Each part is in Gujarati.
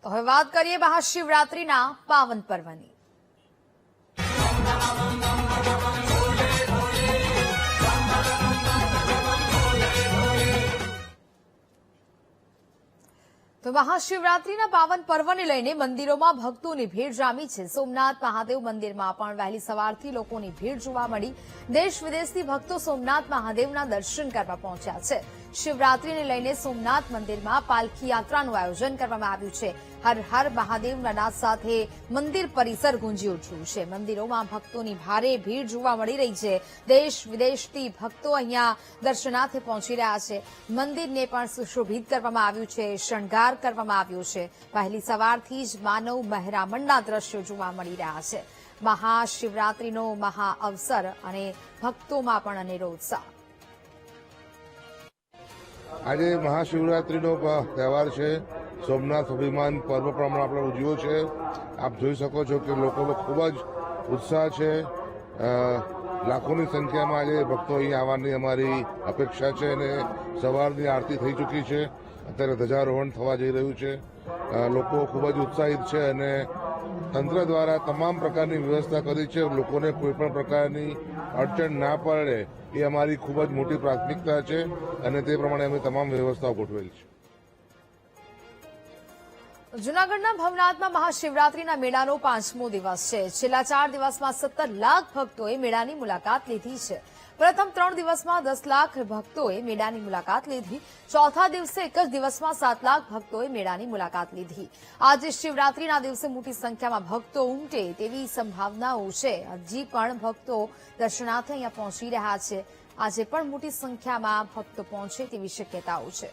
તો હવે વાત કરીએ મહાશિવરાત્રીના પાવન પર્વની। તો મહાશિવરાત્રીના પાવન પર્વને લઈને મંદિરોમાં ભક્તોની ભીડ જામી છે। સોમનાથ મહાદેવ મંદિરમાં પણ વહેલી સવારથી લોકોની ભીડ જોવા મળી। દેશ વિદેશથી ભક્તો સોમનાથ મહાદેવના દર્શન કરવા પહોંચ્યા છે। શિવરાત્રીને લઈને સોમનાથ મંદિરમાં પાલખી યાત્રાનું આયોજન કરવામાં આવ્યું છે। હર હર મહાદેવના નાદ સાથે મંદિર પરિસર ગુંજી ઉઠ્યું છે। મંદિરોમાં ભક્તોની ભારે ભીડ જોવા મળી રહી છે। દેશ વિદેશથી ભક્તો અહીંયા દર્શનાર્થે પહોંચી રહ્યા છે। મંદિરને પણ સુશોભિત કરવામાં આવ્યું છે, શણગાર કરવામાં આવ્યો છે। વહેલી સવારથી જ માનવ મહેરામણના દ્રશ્યો જોવા મળી રહ્યા છે। મહાશિવરાત્રીનો મહા અવસર અને ભક્તોમાં પણ અનેરો ઉત્સાહ। આજે મહાશિવરાત્રીનો તહેવાર છે। સોમનાથ અભિમાન પર્વ પ્રમાણે આપણે ઉજવ્યો છે। આપ જોઈ શકો છો કે લોકોનો ખૂબ જ ઉત્સાહ છે। લાખોની સંખ્યામાં આજે ભક્તો અહીં આવવાની અમારી અપેક્ષા છે અને સવારની આરતી થઈ ચૂકી છે। અત્યારે ધ્વજારોહણ થવા જઈ રહ્યું છે। લોકો ખૂબ જ ઉત્સાહિત છે અને તંત્ર દ્વારા તમામ પ્રકારની વ્યવસ્થા કરી છે। લોકોને કોઈ પણ પ્રકારની અડચણ ના પડે એ અમારી ખૂબ જ મોટી પ્રાથમિકતા છે અને તે પ્રમાણે અમે તમામ વ્યવસ્થાઓ ગોઠવેલ છે। જૂનાગઢના ભવનાથમાં મહાશિવરાત્રીના મેળાનો 5મો દિવસ છે। છેલ્લા 4 દિવસમાં 17 લાખ ભક્તોએ મેળાની મુલાકાત લીધી છે। પ્રથમ 3 દિવસમાં 10 લાખ ભક્તોએ મેળાની મુલાકાત લીધી। ચોથા દિવસે એક જ દિવસમાં 7 લાખ ભક્તોએ મેળાની મુલાકાત લીધી। આજે શિવરાત્રીના દિવસે મોટી સંખ્યામાં ભક્તો ઉમટે તેવી સંભાવનાઓ છે। હજી પણ ભક્તો દર્શનાર્થે અહીંયા પહોંચી રહ્યા છે। આજે પણ મોટી સંખ્યામાં ભક્તો પહોંચે તેવી શક્યતાઓ છે।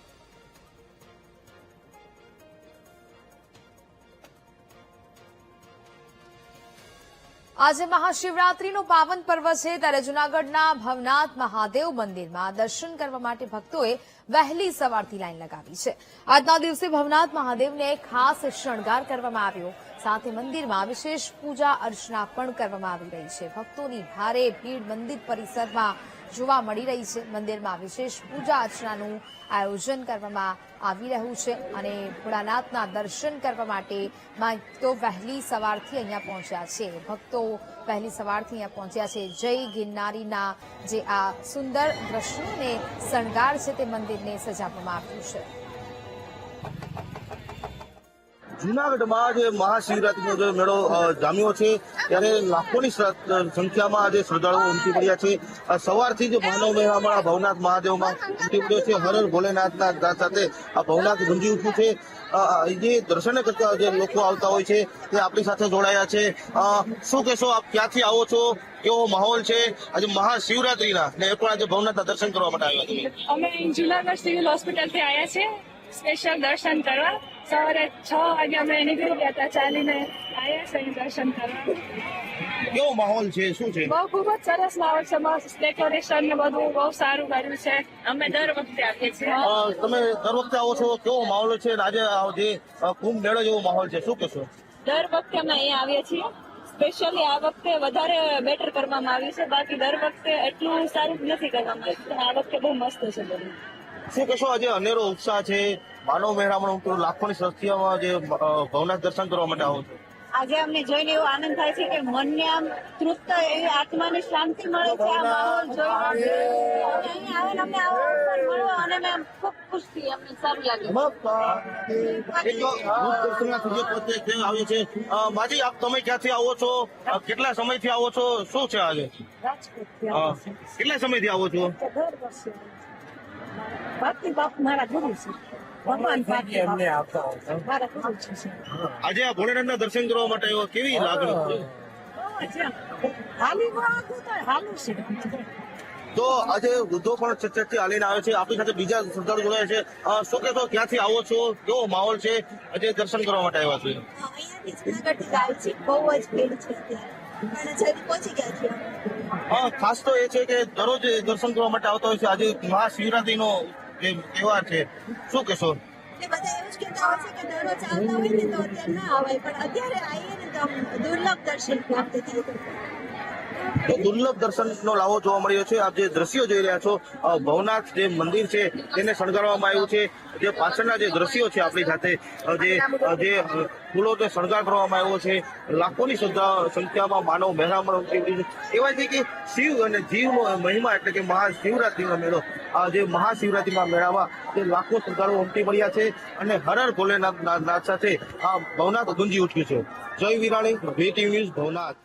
આજે મહાશિવરાત્રીનો પાવન પર્વ છે ત્યારે જૂનાગઢના ભવનાથ મહાદેવ મંદિરમાં દર્શન કરવા માટે ભક્તોએ વહેલી સવારથી લાઈન લગાવી છે। આજના દિવસે ભવનાથ મહાદેવને ખાસ શણગાર કરવામાં આવ્યો, સાથે મંદિરમાં વિશેષ પૂજા અર્ચના પણ કરવામાં આવી રહી છે। ભક્તોની ભારે ભીડ મંદિર પરિસરમાં જોવા મળી રહી છે। મંદિરમાં વિશેષ પૂજા અર્ચનાનું આયોજન કરવામાં આવી રહ્યું છે અને ભોળાનાથના દર્શન કરવા માટે ભક્તો વહેલી સવારથી અહીંયા પહોંચ્યા છે। ભક્તો વહેલી સવારથી અહીંયા પહોંચ્યા છે। જય ગિરનારીના જે આ સુંદર દ્રશ્યો અને શણગાર છે તે મંદિરને સજાવવામાં આવ્યું છે। જૂનાગઢમાં જે મહાશિવરાત્રીનો જે મેળો જામ્યો છે ત્યારે લાખોની સંખ્યામાં આજે શ્રદ્ધાળુઓ ઉમટી પડ્યા છે। સવારથી જ માનવ મહેરામણ ભવનાથ મહાદેવમાં ઉમટી પડ્યો છે। હર હર ભોલેનાથના નાદ સાથે આ ભવનાથ ગુંજી ઉઠ્યું છે। જે દર્શન કરતા જે લોકો આવતા હોય છે તે આપણી સાથે જોડાયા છે। શું કહેશો, આપ ક્યાંથી આવો છો, કેવો માહોલ છે આજે મહાશિવરાત્રીના ને એ પણ આજે ભવનાથના દર્શન કરવા માટે આવ્યા છે? અમે જુનાગઢ સિવિલ હોસ્પિટલથી આવ્યા છે સ્પેશિયલ દર્શન કરવા। સવારે 6 વાગે અમે નીકળી ગયા હતા, ચાલીને આવ્યા છે દર્શન કરવા। કેવો માહોલ છે, શું છે? બહુ ખૂબ જ સરસ માહોલ છે, મસ્ત ડેકોરેશન ને બધું બહુ સારું કર્યું છે। અમે દર વખતે આવીએ છીએ। તમે દર વખતે આવો છો, કેવો માહોલ છે? આજે જે કુંભ મેળો જેવો માહોલ છે, શું કહેશો? દર વખતે અમે અહીંયા આવીએ છીએ। સ્પેશિયલી આ વખતે વધારે બેટર કરવામાં આવ્યું છે, બાકી દર વખતે એટલું સારું નથી કરવામાં આવ્યું। આ વખતે બહુ મસ્ત છે બધું। શું કહેશો, આજે અનેરો ઉત્સાહ છે, માનવ મહેરામણ લાખોની સંખ્યામાં જે ભવનાથ દર્શન કરવા માટે આવો છો? આજે અમને જોઈને એવો આનંદ થાય છે કે મનને આમ તૃપ્ત એવી આત્માને શાંતિ મળે છે। આ માહોલ જોઈને અહીંયા આવીને અમને આવો અવસર મળ્યો અને અમે ખૂબ ખુશ છીએ, અમને સારું લાગ્યું। આવ્યો છે બાજી, આપ તમે ક્યાંથી આવો છો, કેટલા સમયથી આવો છો, શું છે આજે? કેટલા સમયથી આવો છો? મારા ગુરુ છે ભગવાન આજે આ ભોળેનાથના દર્શન કરવા માટે આવ્યો, કેવી લાગણી? તો આજે વૃદ્ધો પણ ચર્ચાથી હાલીને આવે છે, આપણી સાથે બીજા શ્રદ્ધાળુ જોડાયા છે। શું કહેશો, ક્યાંથી આવો છો, કેવો માહોલ છે, આજે દર્શન કરવા માટે આવ્યા છો? ખાસ તો એ છે કે દરરોજ દર્શન કરવા માટે આવતા હોય છે। આજે મહાશિવરાત્રીનો જે તહેવાર છે, શું કહેશો? બધા એવું જ કહેતા હોય છે કે દરરોજ આવતા હોય ને તો અત્યારે ના આવે, પણ અત્યારે આવીએ ને તો દુર્લભ દર્શન પ્રાપ્ત થાય। તો દુર્લભ દર્શનનો લાવો જોવા મળ્યો છે. આપ જે દ્રશ્યો જોઈ રહ્યા છો, ભવનાથ જે મંદિર છે તેને શણગારવામાં આવ્યું છે. જે પાછળના જે દ્રશ્યો છે આપણી સાથે જે ફૂલોનો શણગાર કરવામાં આવ્યો છે. લાખોની સંખ્યામાં માનવ મહેરામણ ઉમટી પડી છે. કહેવાય છે કે શિવ અને જીવનો મહિમા એટલે કે મહાશિવરાત્રીનો મેળો, આ જે મહાશિવરાત્રીના મેળામાં જે લાખો શ્રદ્ધાળુઓ ઉમટી પડ્યા છે અને હર હર ભોલેનાથ સાથે આ ભવનાથ ગુંજી ઉઠ્યું છે. જય વિરાણી, VTV ન્યૂઝ, ભવનાથ.